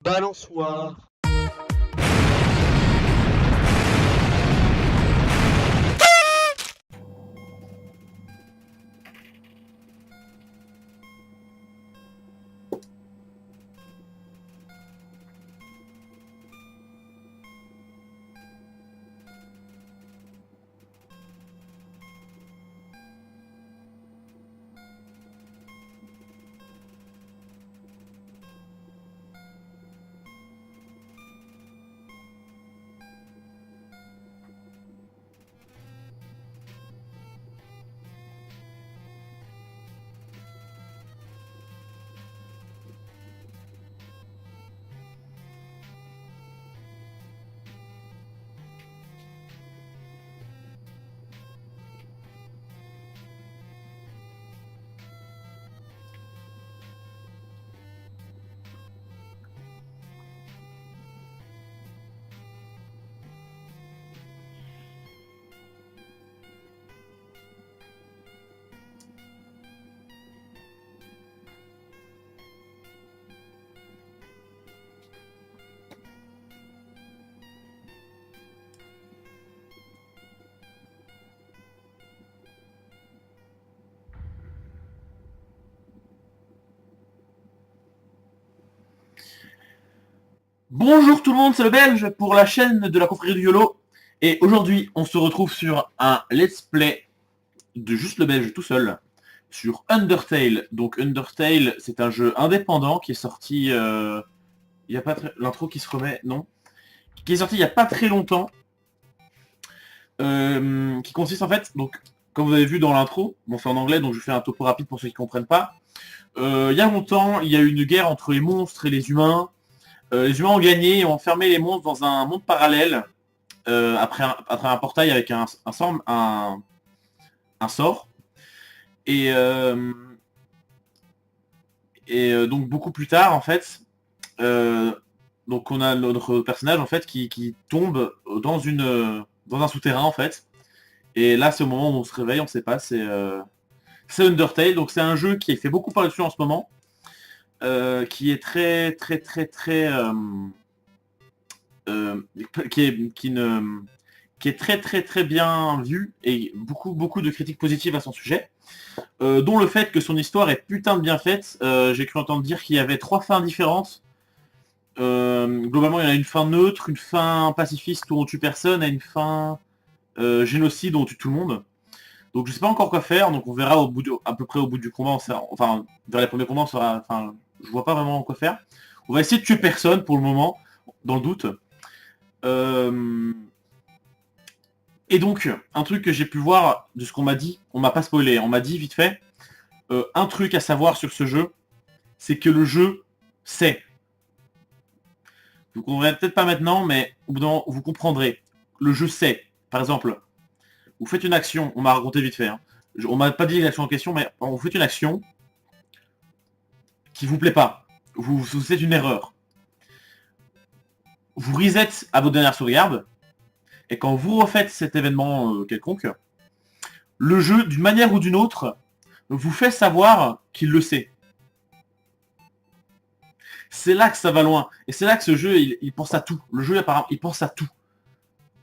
Balançoire. Bonjour tout le monde, c'est le Belge pour la chaîne de la confrérie du YOLO. Et aujourd'hui, on se retrouve sur un let's play de juste le Belge tout seul sur Undertale. Donc Undertale, c'est un jeu indépendant qui est sorti il y a pas très... l'intro qui se remet, non, qui est sorti il y a pas très longtemps, qui consiste en fait, donc comme vous avez vu dans l'intro, bon c'est en anglais donc je fais un topo rapide pour ceux qui comprennent pas. Il y a longtemps, il y a eu une guerre entre les monstres et les humains. Les humains ont gagné et ont enfermé les monstres dans un monde parallèle après un portail avec un sort. Et, donc beaucoup plus tard, en fait, donc on a notre personnage en fait qui tombe dans un souterrain en fait. Et là, c'est au moment où on se réveille, on sait pas, c'est Undertale. Donc c'est un jeu qui fait beaucoup parler dessus en ce moment, qui est euh, qui est très bien vu et beaucoup de critiques positives à son sujet, dont le fait que son histoire est putain de bien faite. J'ai cru entendre dire qu'il y avait 3 fins différentes. Globalement, il y en a une fin neutre, une fin pacifiste où on tue personne et une fin génocide où on tue tout le monde. Donc je sais pas encore quoi faire, donc on verra à peu près au bout du combat, enfin vers les premiers combats on sera, enfin je vois pas vraiment quoi faire. On va essayer de tuer personne pour le moment, dans le doute. Euh, Et donc, un truc que j'ai pu voir de ce qu'on m'a dit, on m'a pas spoilé, on m'a dit vite fait, un truc à savoir sur ce jeu, c'est que le jeu sait. Vous comprendrez peut-être pas maintenant, mais au bout d'un moment, vous comprendrez. Le jeu sait. Par exemple, vous faites une action, on m'a raconté vite fait, hein. On m'a pas dit l'action en question, mais vous faites une action qui vous plaît pas. Vous faites une erreur. Vous reset à votre dernière sauvegarde, et quand vous refaites cet événement quelconque, le jeu, d'une manière ou d'une autre, vous fait savoir qu'il le sait. C'est là que ça va loin. Et c'est là que ce jeu, il pense à tout. Le jeu, apparemment, il pense à tout.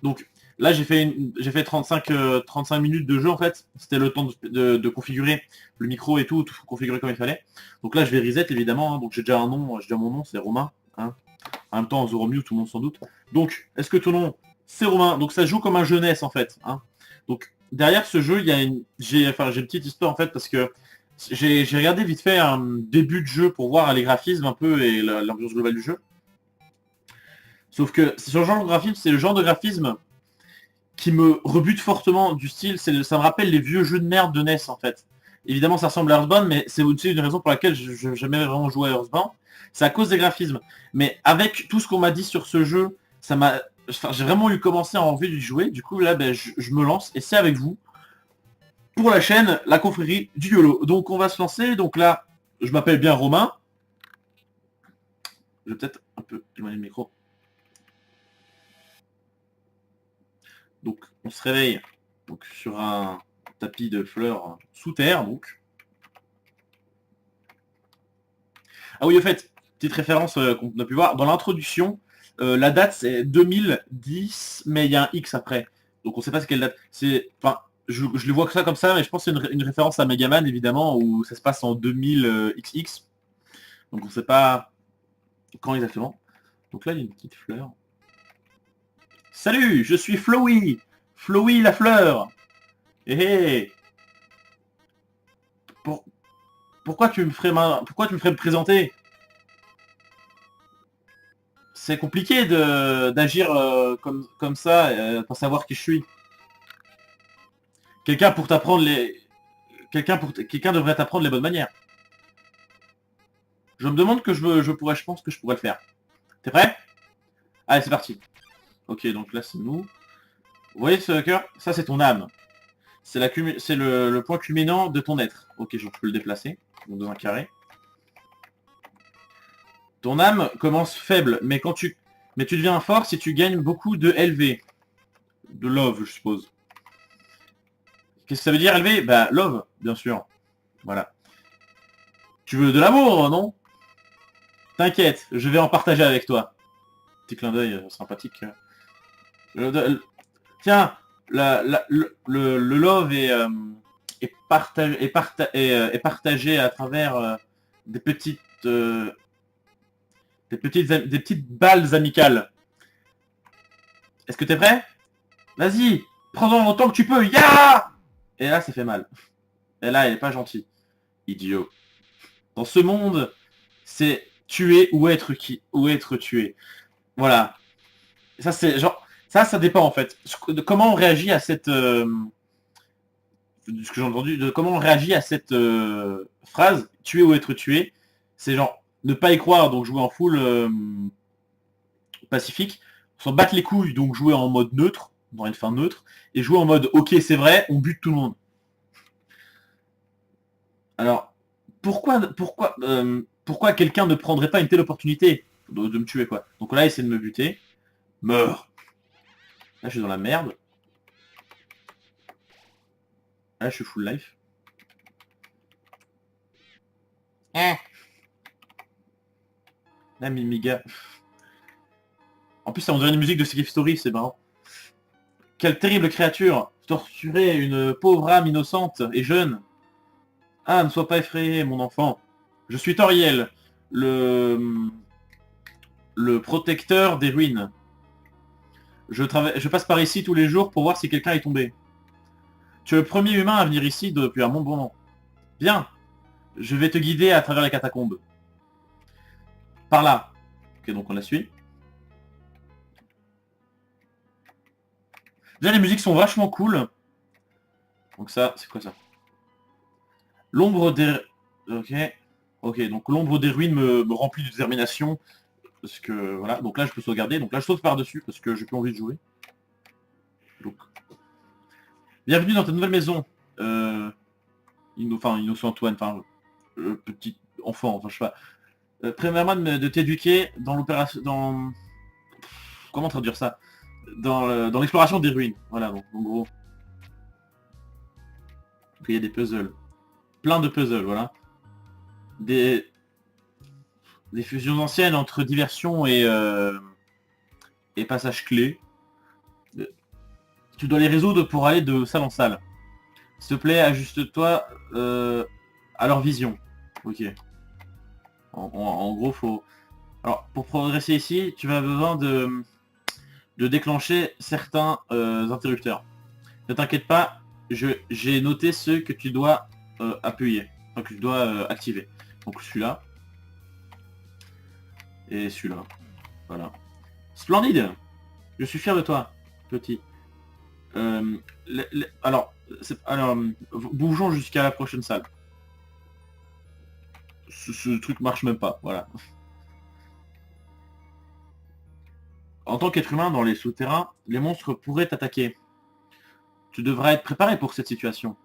Donc là, j'ai fait 35 minutes de jeu, en fait. C'était le temps de configurer le micro et tout configurer comme il fallait. Donc là, je vais reset, évidemment, hein. Donc j'ai déjà un nom, j'ai déjà mon nom, c'est Romain, hein. En même temps, Zoro Mew, tout le monde sans doute. Donc, est-ce que ton nom, c'est Romain? Donc ça joue comme un jeunesse, en fait, hein. Donc derrière ce jeu, il y a j'ai une petite histoire, en fait, parce que j'ai regardé vite fait un début de jeu pour voir les graphismes un peu et l'ambiance globale du jeu. Sauf que ce genre de graphisme, c'est le genre de graphisme qui me rebute fortement du style, ça me rappelle les vieux jeux de merde de NES en fait. Évidemment ça ressemble à Earthbound, mais c'est aussi une raison pour laquelle je n'ai jamais vraiment joué à Earthbound. C'est à cause des graphismes. Mais avec tout ce qu'on m'a dit sur ce jeu, j'ai vraiment eu commencé à envie de jouer. Du coup là, je me lance et c'est avec vous pour la chaîne La Confrérie du YOLO. Donc on va se lancer. Donc là, je m'appelle bien Romain. Je vais peut-être un peu éloigner le micro. Donc on se réveille donc, sur un tapis de fleurs sous terre. Donc. Ah oui, au fait, petite référence qu'on a pu voir. Dans l'introduction, la date c'est 2010, mais il y a un X après. Donc on sait pas c'est quelle date. C'est, enfin, je le vois que ça comme ça, mais je pense que c'est une référence à Megaman évidemment, où ça se passe en 2000 XX. Donc on sait pas quand exactement. Donc là il y a une petite fleur. Salut, je suis Flowey, Flowey la fleur. Eh eh. Pour- Pourquoi tu me ferais me présenter? C'est compliqué d'agir comme ça, pour savoir qui je suis. Quelqu'un pour t'apprendre les. Quelqu'un devrait t'apprendre les bonnes manières. Je me demande que je pense que je pourrais le faire. T'es prêt? Allez, c'est parti. Ok, donc là c'est nous. Vous voyez ce cœur? Ça c'est ton âme. C'est le point culminant de ton être. Ok, je peux le déplacer. Donc dans un carré. Ton âme commence faible, mais tu deviens fort si tu gagnes beaucoup de LV. De love, je suppose. Qu'est-ce que ça veut dire LV? Bah, love, bien sûr. Voilà. Tu veux de l'amour, non? T'inquiète, je vais en partager avec toi. Petit clin d'œil sympathique. Tiens, le love est partagé à travers des petites, des petites balles amicales. Est-ce que t'es prêt? Vas-y, prends-en autant que tu peux. Ya! Et là, ça fait mal. Et là, elle est pas gentille. Idiot. Dans ce monde, c'est tuer ou être tué. Voilà. Ça, c'est genre, ça dépend en fait. De comment on réagit à cette, de ce que j'ai entendu, de comment on réagit à cette phrase, tuer ou être tué. C'est genre ne pas y croire, donc jouer en full pacifique. S'en battre les couilles, donc jouer en mode neutre, dans une fin neutre, et jouer en mode ok c'est vrai, on bute tout le monde. Alors, pourquoi quelqu'un ne prendrait pas une telle opportunité de me tuer, quoi? Donc là, il essaie de me buter. Meurs. Là, je suis dans la merde. Là, je suis full life. Là, Mimiga. En plus, ça on dirait une musique de Skip Story, c'est marrant. Quelle terrible créature! Torturer une pauvre âme innocente et jeune. Ah, ne sois pas effrayé, mon enfant. Je suis Toriel, le protecteur des ruines. Je passe par ici tous les jours pour voir si quelqu'un est tombé. Tu es le premier humain à venir ici depuis un bon moment. Bien, je vais te guider à travers les catacombes. Par là. Ok, donc on la suit. Déjà, les musiques sont vachement cool. Donc ça, c'est quoi ça? L'ombre des... Ok. Ok, donc l'ombre des ruines me remplit de détermination. Parce que, voilà. Donc là, je peux sauvegarder. Donc là, je saute par-dessus parce que j'ai plus envie de jouer. Donc... Bienvenue dans ta nouvelle maison. Innocent Antoine, petit enfant, enfin, je sais pas. Premièrement, de t'éduquer dans l'opération... Comment traduire ça? Dans l'exploration des ruines. Voilà, donc en gros. Il y a des puzzles. Plein de puzzles, voilà. Des fusions anciennes entre diversion et passage clé. Tu dois les résoudre pour aller de salle en salle. S'il te plaît, ajuste-toi à leur vision. Ok. En gros, faut... Alors, pour progresser ici, tu vas besoin de déclencher certains interrupteurs. Ne t'inquiète pas, j'ai noté ceux que tu dois appuyer, enfin que tu dois activer. Donc celui-là. Et celui-là. Voilà. Splendide! Je suis fier de toi, petit. Alors, bougeons jusqu'à la prochaine salle. Ce truc marche même pas, voilà. En tant qu'être humain dans les souterrains, les monstres pourraient t'attaquer. Tu devras être préparé pour cette situation.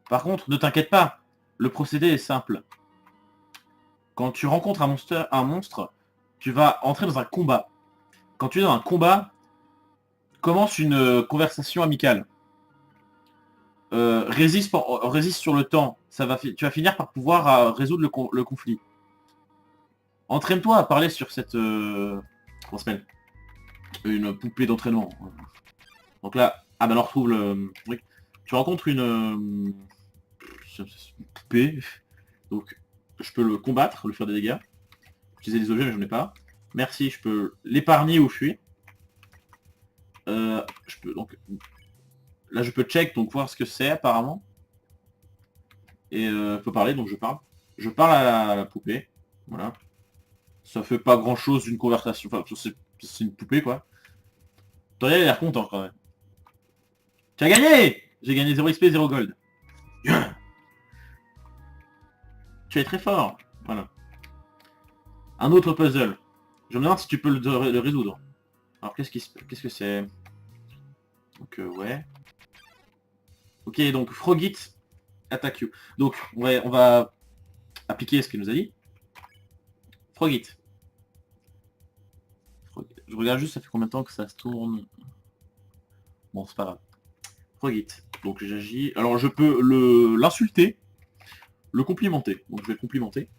Par contre, ne t'inquiète pas, le procédé est simple. Quand tu rencontres un monstre, tu vas entrer dans un combat. Quand tu es dans un combat, commence une conversation amicale. Résiste sur le temps. Tu vas finir par pouvoir résoudre le conflit. Entraîne-toi à parler sur cette... comment ça s'appelle? Une poupée d'entraînement. Donc là, ah ben on retrouve le truc. Tu rencontres une poupée. Donc je peux le combattre, lui faire des dégâts. Utiliser des objets mais je n'en ai pas. Merci, je peux l'épargner ou fuir. Je peux donc... Là je peux check, donc voir ce que c'est apparemment. Et je peux parler, donc je parle. Je parle à la poupée. Voilà. Ça fait pas grand chose d'une conversation. Enfin, c'est une poupée quoi. Toriel a l'air content quand même. Tu as gagné! J'ai gagné 0 XP, 0 gold. Tu es très fort. Voilà. Un autre puzzle. Je me demande si tu peux le résoudre. Alors qu'est-ce que c'est? Donc ouais. Ok, donc Frogit attaque you. Donc on va appliquer ce qu'il nous a dit. Frogit. Je regarde juste ça fait combien de temps que ça se tourne. Bon c'est pas grave. Frogit. Donc j'agis. Alors je peux l'insulter, le complimenter. Donc je vais le complimenter.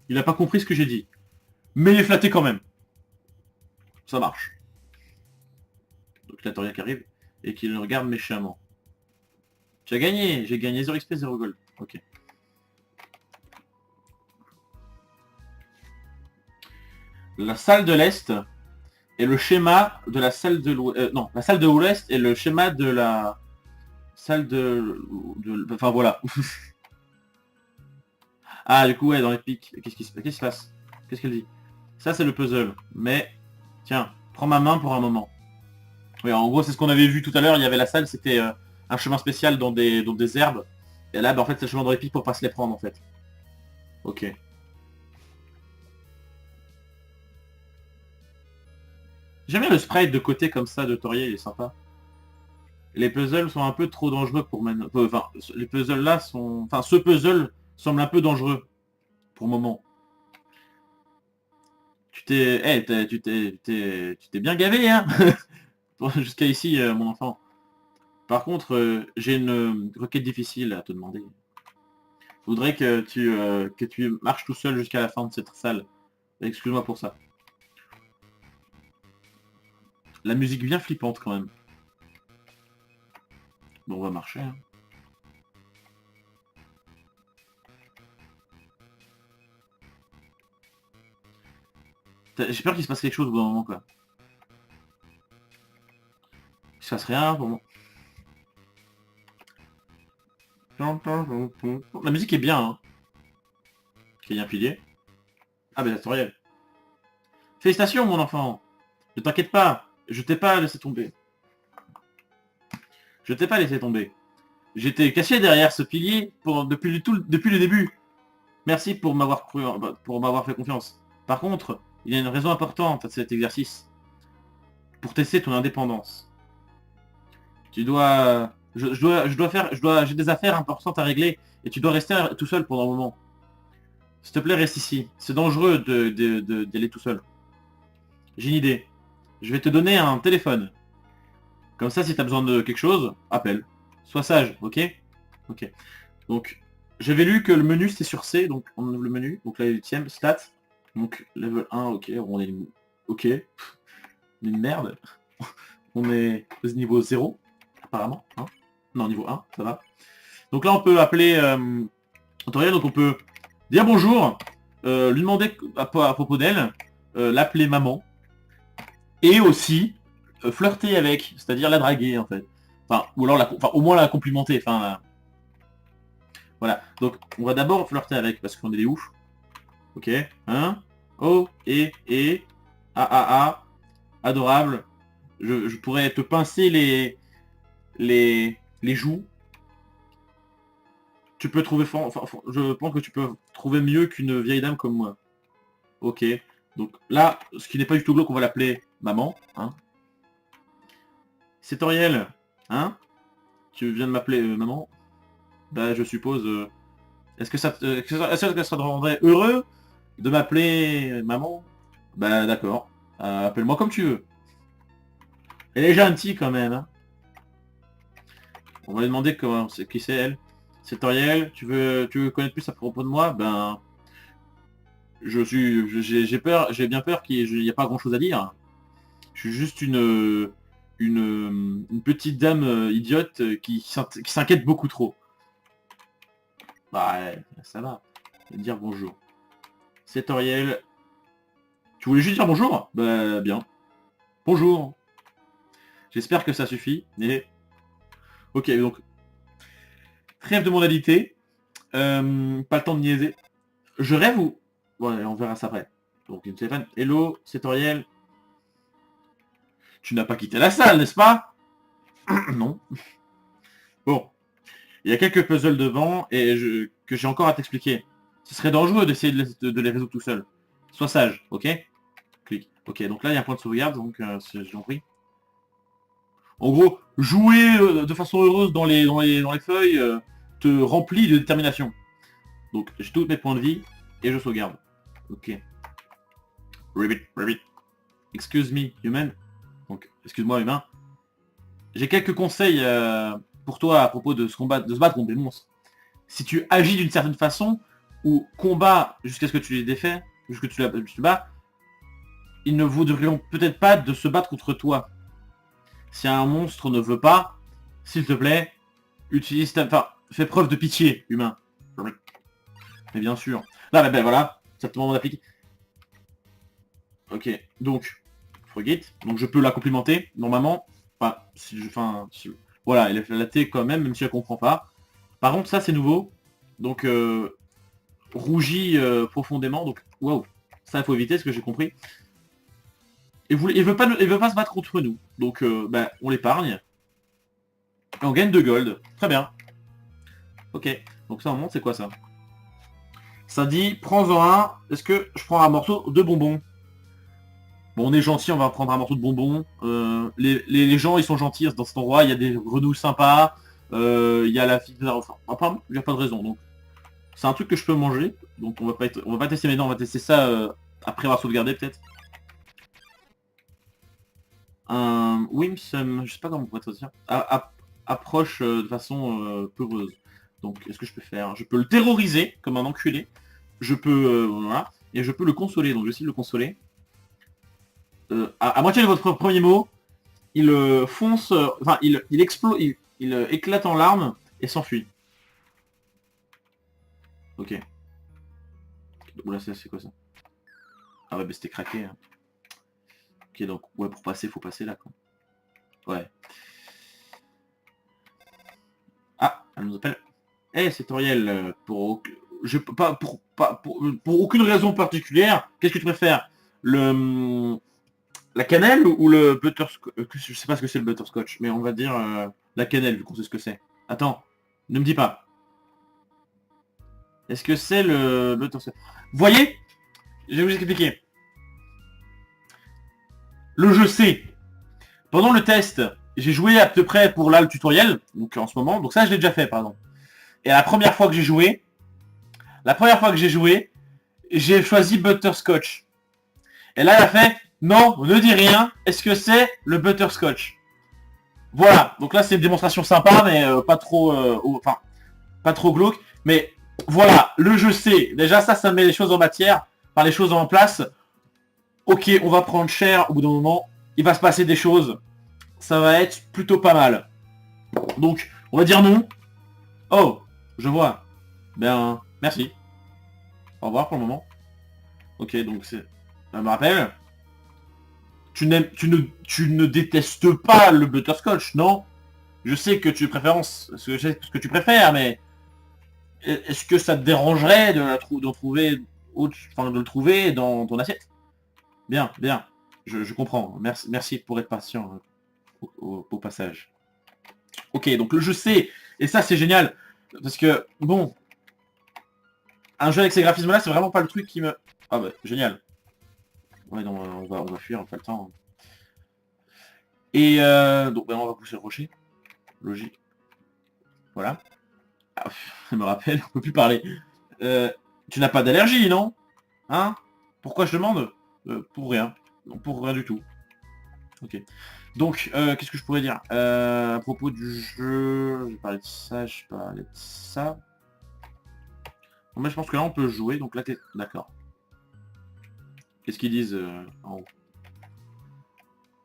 Il n'a pas compris ce que j'ai dit. Mais il est flatté quand même. Ça marche. Donc là, Toria qui arrive et qui le regarde méchamment. Tu as gagné. J'ai gagné 0 XP, 0 gold. Ok. La salle de l'Est est le schéma de la salle de l'Ouest. Non, la salle de l'Ouest est le schéma de la salle Enfin voilà. Ah du coup ouais, dans les pics. Qu'est-ce qui se passe? Qu'est-ce qu'elle dit? Ça c'est le puzzle. Mais tiens, prends ma main pour un moment. Oui, en gros c'est ce qu'on avait vu tout à l'heure. Il y avait la salle, c'était un chemin spécial dans des herbes. Et là, bah, en fait, c'est le chemin dans les pics pour pas se les prendre en fait. Ok. J'aime bien le sprite de côté comme ça de Toriel, il est sympa. Les puzzles sont un peu trop dangereux pour maintenant. Enfin, les puzzles là sont... Enfin, ce puzzle semble un peu dangereux. Pour le moment. Tu t'es... tu t'es bien gavé, hein. Jusqu'à ici, mon enfant. Par contre, j'ai une requête difficile à te demander. Je voudrais que tu marches tout seul jusqu'à la fin de cette salle. Excuse-moi pour ça. La musique bien flippante quand même. Bon, on va marcher. Hein. J'ai peur qu'il se passe quelque chose au bout d'un moment, quoi. Il se passe rien pour moi. La musique est bien, hein. Il y a un pilier. Ah, ben, tutoriel. Félicitations, mon enfant. Ne t'inquiète pas. Je t'ai pas laissé tomber. Je t'ai pas laissé tomber. J'étais caché derrière ce pilier depuis le début. Merci pour m'avoir cru, pour m'avoir fait confiance. Par contre, il y a une raison importante à cet exercice. Pour tester ton indépendance. Tu dois... j'ai des affaires importantes à régler et tu dois rester tout seul pendant un moment. S'il te plaît, reste ici. C'est dangereux d'aller tout seul. J'ai une idée. Je vais te donner un téléphone. Comme ça, si tu as besoin de quelque chose, appelle. Sois sage, ok? Ok. Donc, j'avais lu que le menu c'était sur C, donc on ouvre le menu. Donc là, 8ème, stats. Donc, level 1, ok, on est... Ok. On est une merde. On est au niveau 0, apparemment. Hein, non, niveau 1, ça va. Donc là, on peut appeler... donc on peut dire bonjour, lui demander à propos d'elle, l'appeler maman, et aussi flirter avec, c'est-à-dire la draguer en fait. Enfin, ou alors au moins la complimenter. Enfin, voilà. Donc on va d'abord flirter avec parce qu'on est des oufs. Ok. Hein. Oh et adorable. Je pourrais te pincer les joues. Tu peux trouver je pense que tu peux trouver mieux qu'une vieille dame comme moi. Ok. Donc là, ce qui n'est pas du tout glauque, on va l'appeler maman. Hein. C'est Toriel. Hein. Tu viens de m'appeler maman. Bah je suppose... Est-ce que est-ce que ça te rendrait heureux de m'appeler maman? Bah d'accord. Appelle-moi comme tu veux. Elle est gentille quand même. Hein. On va lui demander qui c'est elle. C'est Toriel. Tu veux connaître plus à propos de moi? Ben... J'ai peur, j'ai bien peur qu'il n'y ait pas grand chose à dire. Je suis juste une petite dame idiote qui s'inquiète beaucoup trop. Bah ouais, ça va. Dire bonjour. C'est Toriel. Tu voulais juste dire bonjour? Bah bien. Bonjour. J'espère que ça suffit. Et... Ok, donc trêve de modalité. Pas le temps de niaiser. Je rêve ou... Ouais, on verra ça après. Donc une téléphone. Hello, c'est Toriel. Tu n'as pas quitté la salle, n'est-ce pas? Non. Bon. Il y a quelques puzzles devant que j'ai encore à t'expliquer. Ce serait dangereux d'essayer de les résoudre tout seul. Sois sage, ok? Clique. Ok, donc là il y a un point de sauvegarde, donc j'ai compris. En gros, jouer de façon heureuse dans les feuilles te remplit de détermination. Donc j'ai tous mes points de vie et je sauvegarde. Ok. Ribbit. Excuse me, human. Donc, excuse-moi, humain. J'ai quelques conseils pour toi à propos de se battre contre des monstres. Si tu agis d'une certaine façon, ou combat jusqu'à ce que tu les défais, jusqu'à ce que tu bats, ils ne voudront peut-être pas de se battre contre toi. Si un monstre ne veut pas, s'il te plaît, utilise ta... Enfin, fais preuve de pitié, humain. Mais bien sûr. Là, ben voilà, ça te demande d'appliquer. Ok, donc, forget. Donc je peux la complimenter, normalement. Enfin, voilà, elle est flattée quand même si elle comprend pas. Par contre, ça c'est nouveau. Donc, rougit profondément. Donc, waouh, ça il faut éviter, ce que j'ai compris. Et il veut pas se battre contre nous. Donc, on l'épargne. Et on gagne 2 gold. Très bien. Ok. Donc ça, on monte, c'est quoi ça? Ça dit, prends-en un. Est-ce que je prends un morceau de bonbon? Bon, on est gentil, on va prendre un morceau de bonbon. Les gens, ils sont gentils dans cet endroit. Il y a des grenouilles sympas. Il y a la fille de la... Enfin, apparemment, il n'y a pas de raison. Donc, c'est un truc que je peux manger. Donc, on va pas tester maintenant. On va tester ça après avoir sauvegardé, peut-être. Un Wimsum, je sais pas comment on pourrait traduire. Approche de façon peureuse. Donc, est-ce que je peux faire? Je peux le terroriser comme un enculé. Je peux... voilà. Et je peux le consoler. Donc, je vais essayer de le consoler. À moitié de votre premier mot, il fonce, enfin il explose, il éclate en larmes et s'enfuit. Ok. Oula, c'est quoi ça? Ah ouais, bah c'était craqué. Hein. Ok, donc ouais, pour passer, faut passer là quoi. Ouais. Ah, elle nous appelle. Eh, c'est Toriel, pour aucune raison particulière, qu'est-ce que tu préfères? La cannelle ou le butterscotch? Je sais pas ce que c'est le butterscotch, mais on va dire la cannelle, vu qu'on sait ce que c'est. Attends, ne me dis pas. Est-ce que c'est le butterscotch? Voyez, je vais vous expliquer. Le jeu sait. Pendant le test, j'ai joué à peu près pour là le tutoriel, donc en ce moment, donc ça je l'ai déjà fait pardon. Et la première fois que j'ai joué, j'ai choisi butterscotch. Et là, elle a fait, non, ne dis rien, est-ce que c'est le butterscotch? Voilà, donc là c'est une démonstration sympa, mais pas trop, enfin, pas trop glauque. Mais voilà, le jeu sait. Déjà ça met les choses en matière, par les choses en place. Ok, on va prendre cher au bout d'un moment, il va se passer des choses. Ça va être plutôt pas mal. Donc, on va dire non. Oh, je vois. Ben, merci. Au revoir pour le moment. Ok, donc c'est... Ça me rappelle. Tu ne détestes pas le butterscotch, non? Je sais que tu préférences, je sais ce que tu préfères, mais est-ce que ça te dérangerait d'en trouver enfin, de le trouver dans ton assiette? Bien, bien. Je comprends. Merci pour être patient au passage. Ok, donc le jeu sait, et ça c'est génial, parce que, bon, un jeu avec ces graphismes-là, c'est vraiment pas le truc qui me... Ah bah, génial. Ouais, non, on va fuir, on n'a pas le temps. Et donc, on va pousser le rocher. Logique. Voilà. Ah, ça me rappelle, on peut plus parler. Tu n'as pas d'allergie, non? Hein? Pourquoi je demande? Pour rien. Non, pour rien du tout. Ok. Donc, qu'est-ce que je pourrais dire à propos du jeu? Je parlais de ça, je parlais de ça. Bon, mais je pense que là, on peut jouer, donc là, t'es... D'accord. Qu'est-ce qu'ils disent en haut?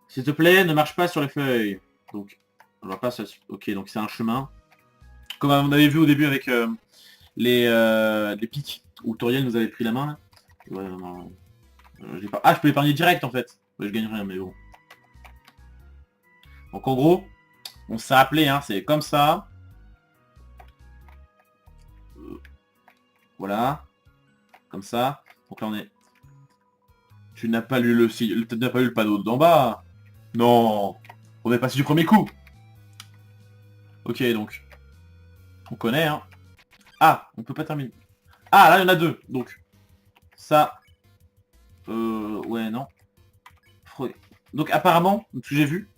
S'il te plaît, ne marche pas sur les feuilles. Donc, on va pas ça. Ok, donc c'est un chemin. Comme on avait vu au début avec les pics, où Toriel nous avait pris la main là. Ouais, non, j'ai pas... Ah, je peux épargner direct en fait. Ouais, je gagne rien, mais bon. Donc en gros, on s'est appelé, hein, c'est comme ça. Voilà. Comme ça. Donc là on est... Tu n'as pas lu tu n'as pas lu le panneau d'en bas. Non. On est passé du premier coup. Ok, donc. On connaît, hein. Ah, on peut pas terminer. Ah, là, il y en a deux. Donc, ça... ouais, non. Donc, apparemment, ce que j'ai vu,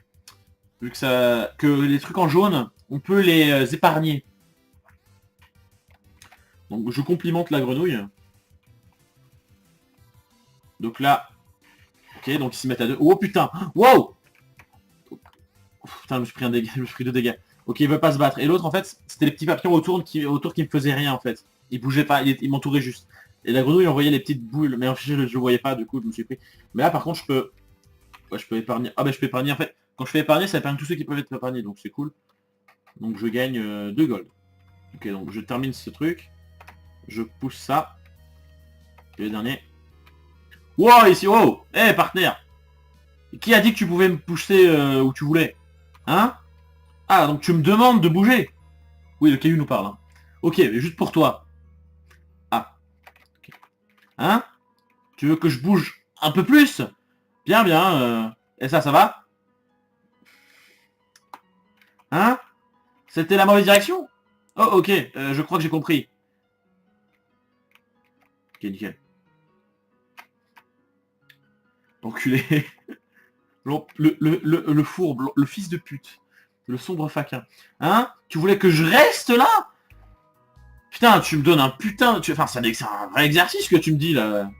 que ça... que les trucs en jaune, on peut les épargner. Donc, je complimente la grenouille. Donc là... Ok, donc ils s'y mettent à deux. Oh, putain. Wow. Putain, je me suis pris un dégât, je me suis pris deux dégâts. Ok, il veut pas se battre. Et l'autre, en fait, c'était les petits papillons autour qui me faisaient rien, en fait. Ils bougeaient pas, ils m'entouraient juste. Et la grenouille envoyait les petites boules, mais je le voyais pas, du coup, je me suis pris. Mais là, par contre, je peux... Ouais, je peux épargner. Ah bah, je peux épargner, en fait. Quand je fais épargner, ça épargne tous ceux qui peuvent être épargnés, donc c'est cool. Donc je gagne 2 gold. Ok, donc je termine ce truc. Je pousse ça. Et le dernier. Wow, ici, wow. Eh, hey, partenaire. Qui a dit que tu pouvais me pousser où tu voulais? Hein? Ah, donc tu me demandes de bouger? Oui, le caillou nous parle. Hein. Ok, mais juste pour toi. Ah. Okay. Hein? Tu veux que je bouge un peu plus? Bien, bien. Et ça va? Hein? C'était la mauvaise direction? Oh, ok. Je crois que j'ai compris. Ok, nickel. Enculé. Le fourbe, le fils de pute. Le sombre faquin. Hein? Tu voulais que je reste là? Putain, tu me donnes un putain... Enfin, c'est un vrai exercice que tu me dis, là.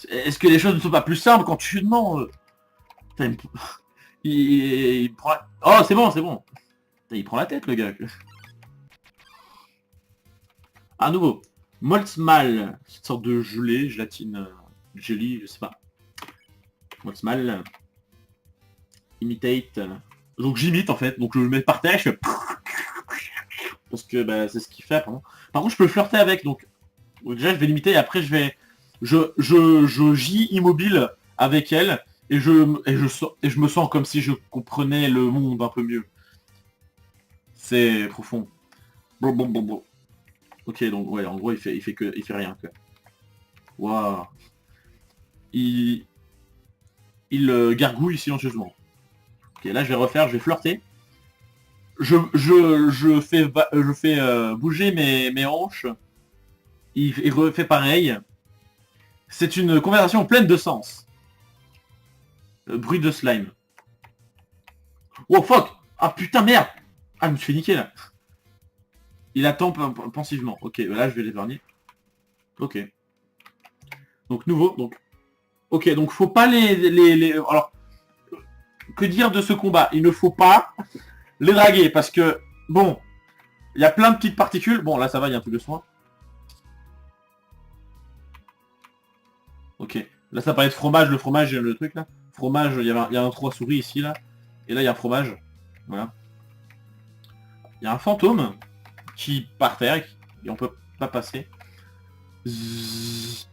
Est-ce que les choses ne sont pas plus simples quand tu demandes? Putain, il prend la... Oh, c'est bon, c'est bon. Putain, il prend la tête, le gars. À nouveau. Moltzmal. Cette sorte de gelée, gelatine... jelly, je sais pas. Moltzmal. Imitate. Donc j'imite, en fait. Donc je le mets par terre, je fais... Parce que bah, c'est ce qu'il fait apparemment. Par contre je peux flirter avec, donc déjà je vais l'imiter et après je vais. Je gis immobile avec elle et je me sens comme si je comprenais le monde un peu mieux. C'est profond. Bon, bon, bon, bon. Ok, donc ouais, en gros il fait rien quoi. Waouh. Il gargouille silencieusement. Ok, là je vais refaire, je vais flirter. Je fais bouger mes hanches. Il refait pareil. C'est une conversation pleine de sens. Bruit de slime. Oh fuck. Ah putain merde. Ah je me suis fait niquer là. Il attend pensivement. Ok, là je vais l'épargner. Ok. Donc nouveau. Donc. Ok, donc faut pas Alors. Que dire de ce combat? Il ne faut pas les draguer parce que. Bon. Il y a plein de petites particules. Bon là ça va, il y a un peu de soin. Ok. Là ça parlait de fromage, le fromage, le truc là. Fromage, il y a un 3 souris ici là. Et là il y a un fromage. Voilà. Il y a un fantôme qui par terre et on peut pas passer. Est-ce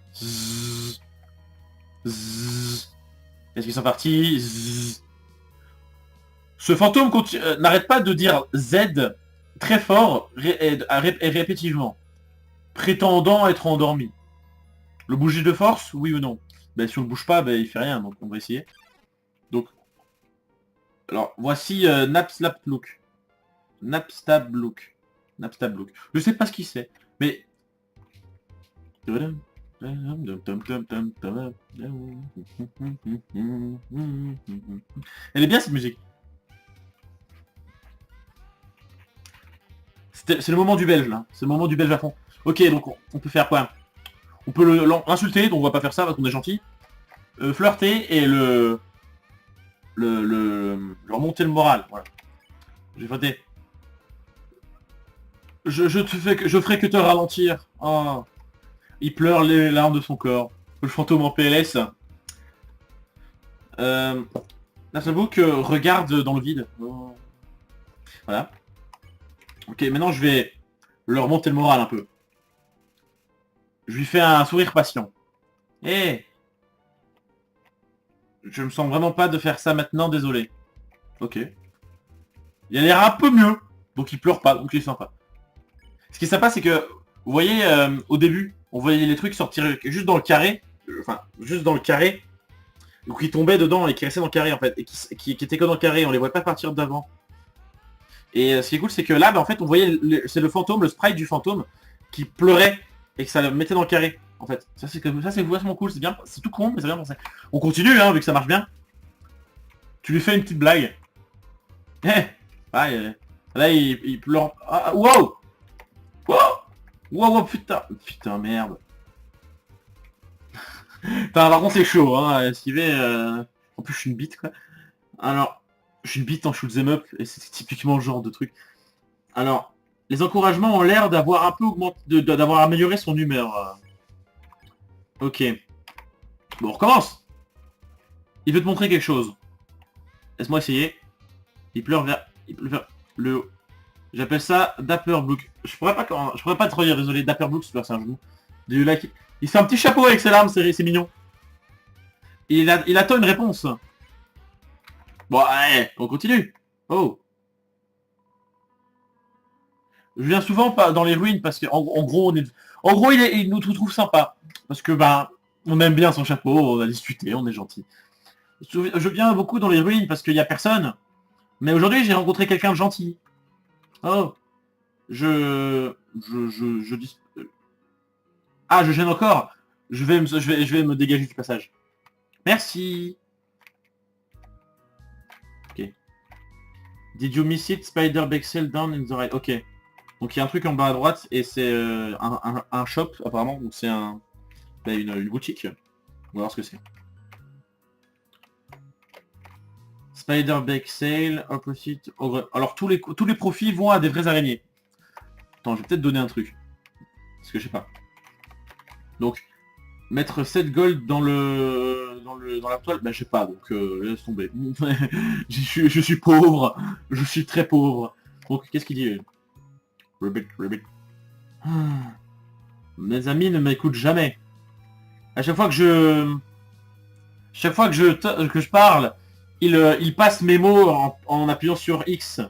qu'ils sont partis? Ce fantôme n'arrête pas de dire Z très fort et répétitivement, prétendant être endormi. Le bouger de force, oui ou non? Ben, si on ne bouge pas, ben, il fait rien, donc on va essayer. Donc, alors voici Napstablook. Napstablook. Napstablook. Je sais pas ce qu'il c'est, mais... Elle est bien cette musique. C'est le moment du belge là. C'est le moment du belge à fond. Ok, donc on peut faire quoi? On peut l'insulter, donc on va pas faire ça parce qu'on est gentil. Flirter et leur monter le moral. Voilà. J'ai voté. Je ferai que te ralentir. Oh. Il pleure les larmes de son corps. Le fantôme en PLS. Nationalbook regarde dans le vide. Oh. Voilà. Ok, maintenant je vais leur remonter le moral un peu. Je lui fais un sourire patient. Eh, je me sens vraiment pas de faire ça maintenant, désolé. Ok. Il a l'air un peu mieux. Donc il pleure pas, donc il est sympa. Ce qui est sympa, c'est que, vous voyez, au début, on voyait les trucs sortir juste dans le carré. Enfin, juste dans le carré. Donc ils tombaient dedans et qui restaient dans le carré en fait. Et qui étaient que dans le carré, on les voit pas partir d'avant. Et ce qui est cool, c'est que là, bah, en fait, on voyait, c'est le fantôme, le sprite du fantôme, qui pleurait et que ça le mettait dans le carré. En fait, ça c'est vachement cool, c'est bien, c'est tout con, mais c'est bien pensé. On continue, hein, vu que ça marche bien. Tu lui fais une petite blague. Eh, ah, là, il pleure. Ah, wow, wow, wow, putain, merde. Putain, par contre, c'est chaud, hein, esquiver. En plus, je suis une bite, quoi. Alors, je suis une bite en shoot 'em up, et c'est typiquement le genre de truc. Alors, les encouragements ont l'air d'avoir un peu augmenté, d'avoir amélioré son humeur. Ok. Bon, on recommence. Il veut te montrer quelque chose. Laisse-moi essayer. Il pleure vers le haut. J'appelle ça Dapper Blue. Je pourrais pas te redire, désolé, Dapper Blue, c'est un genou. Du like. Il fait un petit chapeau avec ses larmes, c'est mignon. Il attend une réponse. Bon, allez, on continue. Oh. Je viens souvent pas dans les ruines parce que en gros il nous trouve sympa parce que bah on aime bien son chapeau, on a discuté, on est gentil. Je viens beaucoup dans les ruines parce qu'il y a personne. Mais aujourd'hui j'ai rencontré quelqu'un de gentil. Oh, je dis. Ah, je gêne encore. Je vais me dégager du passage. Merci. Ok. Did you miss it? Spider Bexel down in the right. Ok. Donc il y a un truc en bas à droite et c'est un shop apparemment. Donc c'est une boutique. On va voir ce que c'est. Spider Bake Sale, opposite. Alors tous les profits vont à des vraies araignées. Attends, je vais peut-être donner un truc. Parce que je sais pas. Donc, mettre 7 gold dans la toile, bah je sais pas, donc laisse tomber. je suis pauvre. Je suis très pauvre. Donc qu'est-ce qu'il dit? Ribbit. Mes amis ne m'écoutent jamais. À chaque fois que je parle, il passe mes mots en appuyant sur X.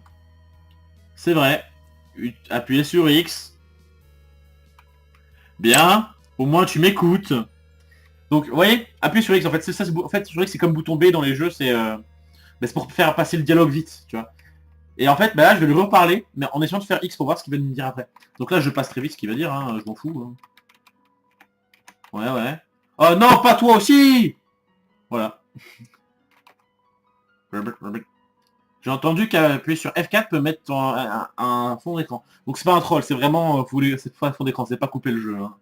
C'est vrai. Appuyez sur X. Bien. Au moins tu m'écoutes. Donc, vous voyez, appuyez sur X. En fait, c'est ça. En fait, sur X, c'est comme bouton B dans les jeux. C'est pour faire passer le dialogue vite, tu vois. Et en fait, bah là, je vais lui reparler, mais en essayant de faire X pour voir ce qu'il va me dire après. Donc là, je passe très vite ce qu'il va dire. Hein, je m'en fous. Hein. Ouais. Oh non, pas toi aussi. Voilà. J'ai entendu qu'appuyer sur F4 peut mettre un fond d'écran. Donc c'est pas un troll, c'est vraiment c'est pas un fond d'écran, c'est pas couper le jeu. Hein.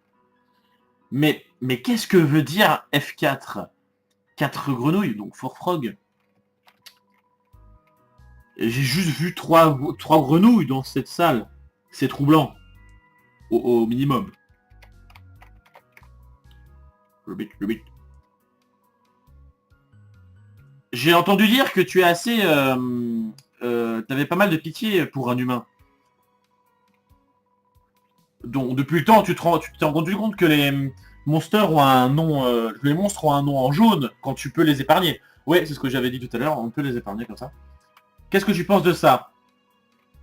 Mais qu'est-ce que veut dire F4? 4 grenouilles, donc for frog. J'ai juste vu 3 grenouilles dans cette salle. C'est troublant. Au minimum. Ribbit. J'ai entendu dire que tu es assez... t'avais pas mal de pitié pour un humain. Donc depuis le temps, tu t'es rendu compte que les monstres ont un nom, les monstres ont un nom en jaune quand tu peux les épargner. Ouais, c'est ce que j'avais dit tout à l'heure, on peut les épargner comme ça. Qu'est-ce que tu penses de ça?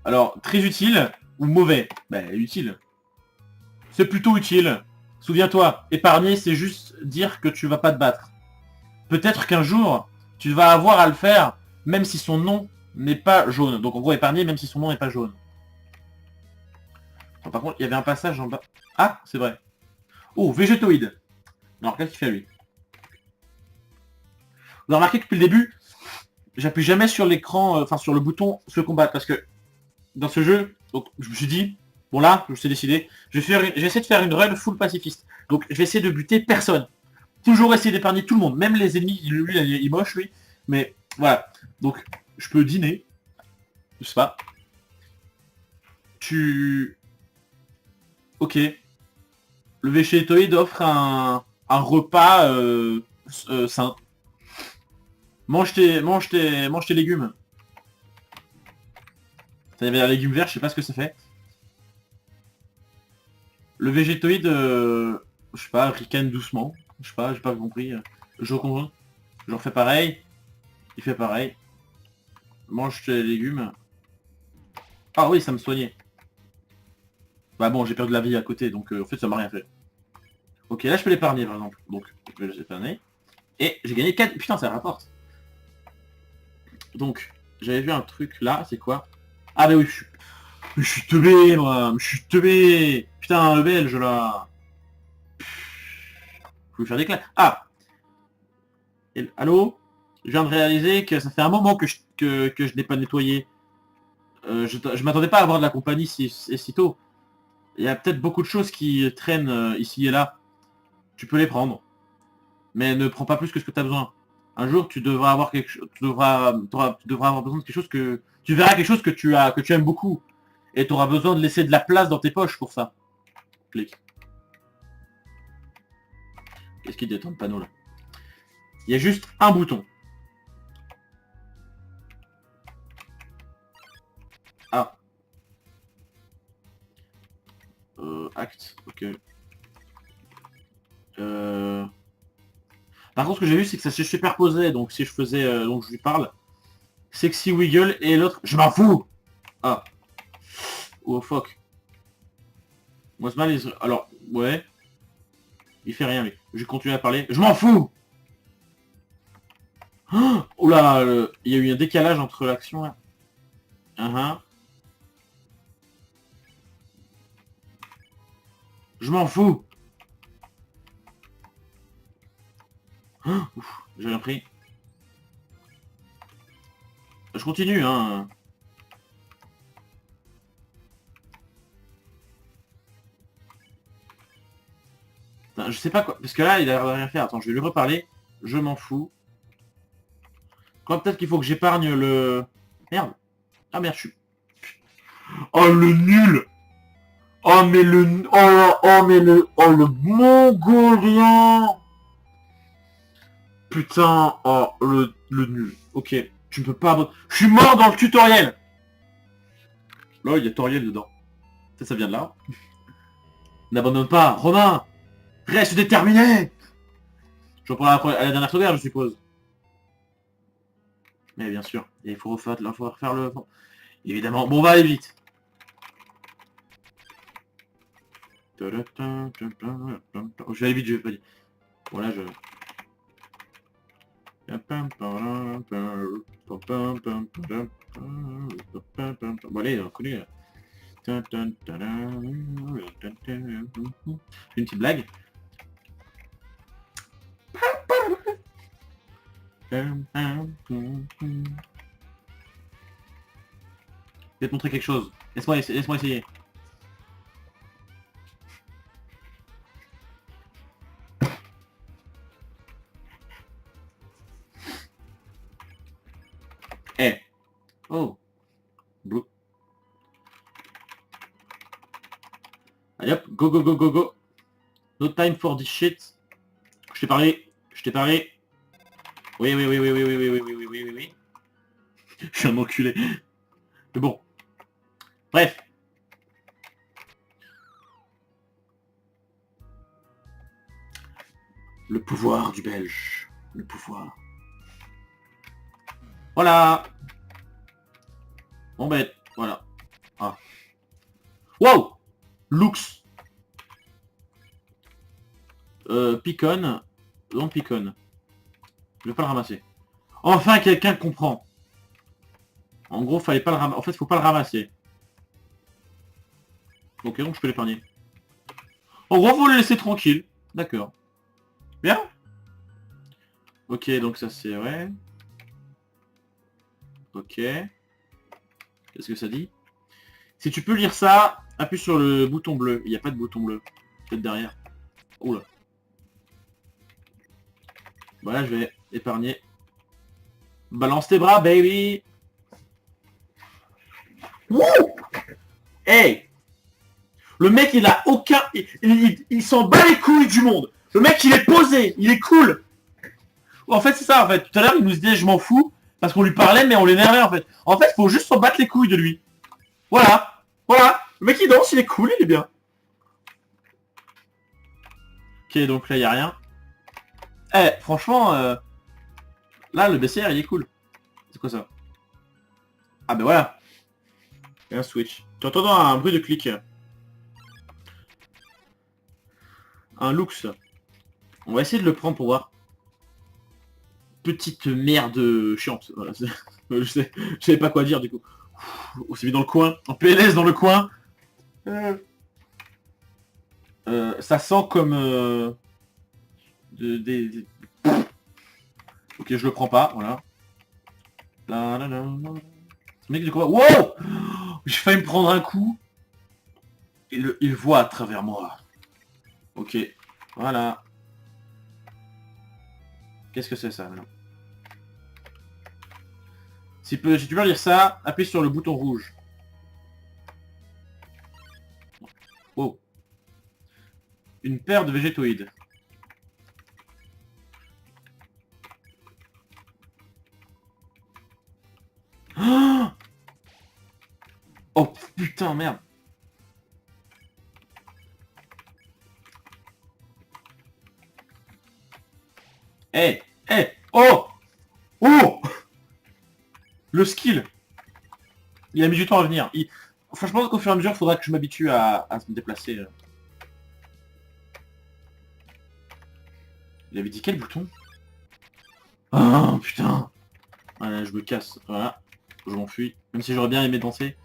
Alors, très utile ou mauvais? Ben, utile. C'est plutôt utile. Souviens-toi, épargner, c'est juste dire que tu vas pas te battre. Peut-être qu'un jour, tu vas avoir à le faire, même si son nom n'est pas jaune. Donc en gros, épargner, même si son nom n'est pas jaune. Par contre, il y avait un passage en bas. Ah, c'est vrai. Oh, végétoïde. Alors, qu'est-ce qu'il fait lui? Vous avez remarqué que depuis le début, j'appuie jamais sur l'écran, enfin sur le bouton se combattre, parce que dans ce jeu, donc je me suis dit, bon là, je me suis décidé, je vais essayer de faire une run full pacifiste. Donc je vais essayer de buter personne. Toujours essayer d'épargner tout le monde, même les ennemis, lui il est moche lui, mais voilà. Donc je peux dîner, je sais pas. Ok. Le végétoïde offre un repas sain. Mange tes légumes. Ça y avait un légume vert, je sais pas ce que ça fait. Le végétoïde, je sais pas, ricane doucement. Je sais pas, j'ai pas compris. Je recommence. Je refais pareil. Il fait pareil. Mange tes légumes. Ah oui, ça me soignait. Bah bon, j'ai perdu la vie à côté, donc en fait ça m'a rien fait. Ok, là je peux l'épargner par exemple. Donc, je vais l'épargner. Et j'ai gagné 4... Putain, ça rapporte. Donc, j'avais vu un truc là, c'est quoi? Ah bah oui, je suis teubé, moi. Je suis teubé. Putain, le belge là. Faut lui faire des claques. Ah, allô? Je viens de réaliser que ça fait un moment que je n'ai pas nettoyé. Je m'attendais pas à avoir de la compagnie si tôt. Il y a peut-être beaucoup de choses qui traînent ici et là. Tu peux les prendre. Mais ne prends pas plus que ce que tu as besoin. Un jour, tu devras avoir quelque chose, tu devras avoir besoin de quelque chose que... Tu verras quelque chose que tu aimes beaucoup. Et tu auras besoin de laisser de la place dans tes poches pour ça. Clique. Qu'est-ce qu'il y a dans le panneau là? Il y a juste un bouton. Ah. Acte. Ok. Par contre, ce que j'ai vu, c'est que ça se superposait. Donc si je faisais... donc je lui parle. Sexy Wiggle et l'autre... Je m'en fous. Ah. Oh fuck. Moi, ce mal, alors, ouais. Il fait rien, mais je continue à parler. Je m'en fous. Oh là, il y a eu un décalage entre l'action là. Je m'en fous. Ouf, j'ai rien pris. Je continue, hein. Putain, je sais pas quoi. Parce que là, il a l'air de rien faire. Attends, je vais lui reparler. Je m'en fous. Quoi, peut-être qu'il faut que j'épargne le... Merde. Ah merde, je suis... Oh, le nul. Oh, mais le... Oh, mais le... Oh, le mongolien. Putain. Oh, le nul. Ok. Tu ne peux pas... Je suis mort dans le tutoriel. Là, il y a tutoriel dedans. Ça vient de là. N'abandonne pas. Romain. Reste déterminé. Je reprends à la dernière sauvegarde, je suppose. Mais bien sûr. Et il faut refaire le... Évidemment. Bon, on va aller vite. Oh, je vais aller vite, je vais pas dire. Voilà, je... Bon, allez, on connaît. Une petite blague. Je vais te montrer quelque chose. Laisse-moi essayer. Eh. Oh. Blue. Allez hop, go go go go go. No time for this shit. Je t'ai parlé. Oui. Je suis un enculé. Mais bon. Bref. Le pouvoir du Belge. Le pouvoir. Voilà. Bon ben, voilà. Ah. Wow. Lux. Picon. Non, Picon. Je vais pas le ramasser. Enfin, quelqu'un comprend. En gros, fallait pas le ramasser. En fait, faut pas le ramasser. Ok, donc je peux l'épargner. En gros, faut le laisser tranquille. D'accord. Bien. Ok, donc ça c'est... Ouais. Ok. Qu'est-ce que ça dit? Si tu peux lire ça, appuie sur le bouton bleu. Il n'y a pas de bouton bleu. Peut-être derrière. Oula. Voilà, je vais épargner. Balance tes bras, baby. Wouh. Hey. Le mec, il a aucun... Il s'en bat les couilles du monde. Le mec, il est posé, il est cool. En fait, c'est ça, en fait. Tout à l'heure, il nous disait, je m'en fous, parce qu'on lui parlait, mais on l'énervait, en fait. En fait, faut juste s'en battre les couilles de lui. Voilà. Voilà. Le mec, il danse, il est cool, il est bien. Ok, donc là, il n'y a rien. Eh, franchement, là, le BCR, il est cool. C'est quoi ça? Ah, ben voilà. Et un switch. Tu entends un bruit de clic. Un Lux. On va essayer de le prendre pour voir. Petite merde chiante. Voilà, je savais pas quoi dire du coup. On s'est mis dans le coin. En PLS dans le coin. Ça sent comme... Ok, je le prends pas, voilà. Mec de quoi? Wow! J'ai failli me prendre un coup. Il voit à travers moi. Ok, voilà. Qu'est-ce que c'est ça maintenant? Si tu veux lire ça, appuie sur le bouton rouge. Oh. Une paire de végétoïdes. Oh putain, merde. Eh, eh, oh, oh. Le skill. Il a mis du temps à venir. Franchement, qu'au fur et à mesure, il faudra que je m'habitue à me déplacer. Il avait dit quel bouton? Ah putain. Voilà, je me casse. Voilà. Je m'enfuis. Même si j'aurais bien aimé danser.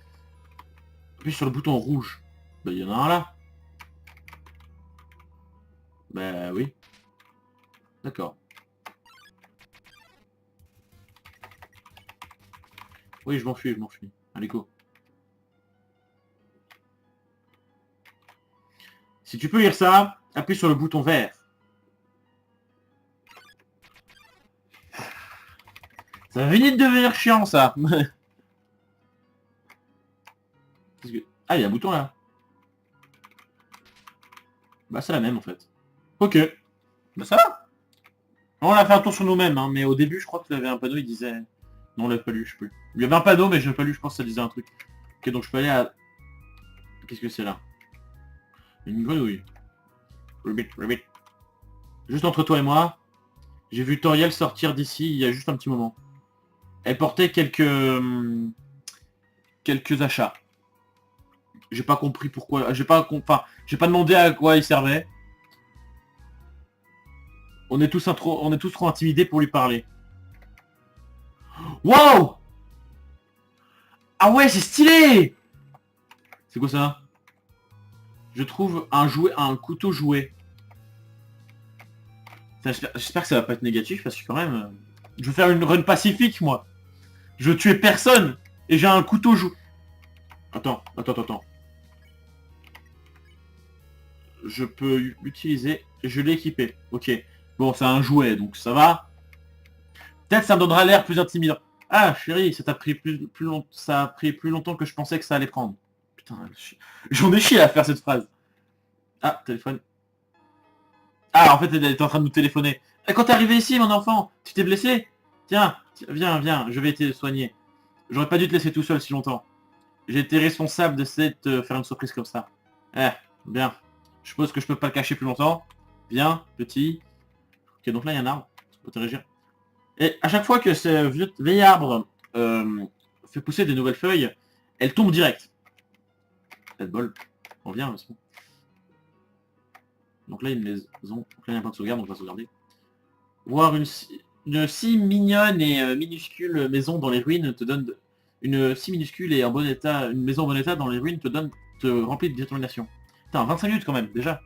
Appuie sur le bouton rouge. Bah il y en a un là. Bah oui. D'accord. Oui, je m'enfuis, je m'enfuis. Allez, go. Si tu peux lire ça, appuie sur le bouton vert. Ça va venir de devenir chiant, ça. Ah, il y a un bouton, là. Bah, c'est la même, en fait. Ok. Bah, ça va. On a fait un tour sur nous-mêmes, hein, mais au début, je crois qu'il avait un panneau, il disait... Non, on l'a pas lu, je sais plus. Il y avait un panneau, mais je l'ai pas lu, je pense que ça disait un truc. Ok, donc je peux aller à... Qu'est-ce que c'est, là? Une grenouille. Rabbit. Juste entre toi et moi, j'ai vu Toriel sortir d'ici il y a juste un petit moment. Elle portait quelques achats. J'ai pas compris pourquoi. Enfin, j'ai pas demandé à quoi il servait. On est tous trop intimidés pour lui parler. Wow! Ah ouais, c'est stylé! C'est quoi ça? Je trouve un couteau jouet. J'espère que ça va pas être négatif parce que quand même... je veux faire une run pacifique, moi. Je veux tuer personne. Et j'ai un couteau jouet. Attends. Je peux l'utiliser. Je l'ai équipé. Ok. Bon, c'est un jouet, donc ça va. Peut-être ça me donnera l'air plus intimidant. Ah, chérie, ça a pris plus longtemps que je pensais que ça allait prendre. Putain, j'en ai chié à faire cette phrase. Ah, téléphone. Ah, en fait, elle est en train de nous téléphoner. Et quand t'es arrivé ici, mon enfant, tu t'es blessé? Tiens, viens, je vais te soigner. J'aurais pas dû te laisser tout seul si longtemps. J'ai été responsable de te faire une surprise comme ça. Eh, bien. Je suppose que je peux pas le cacher plus longtemps. Viens, petit. Ok, donc là, il y a un arbre. Ça peut interagir. Et à chaque fois que ce vieil arbre fait pousser de nouvelles feuilles, elle tombe direct. Pas de bol. On vient, c'est bon. Donc là, il y a une maison. Donc là, il n'y a pas de sauvegarde, donc on va sauvegarder. Voir une si mignonne et minuscule maison dans les ruines te donne... Une si minuscule et en bon état... Une maison en bon état dans les ruines te remplit de détermination. Putain, 25 minutes quand même, déjà.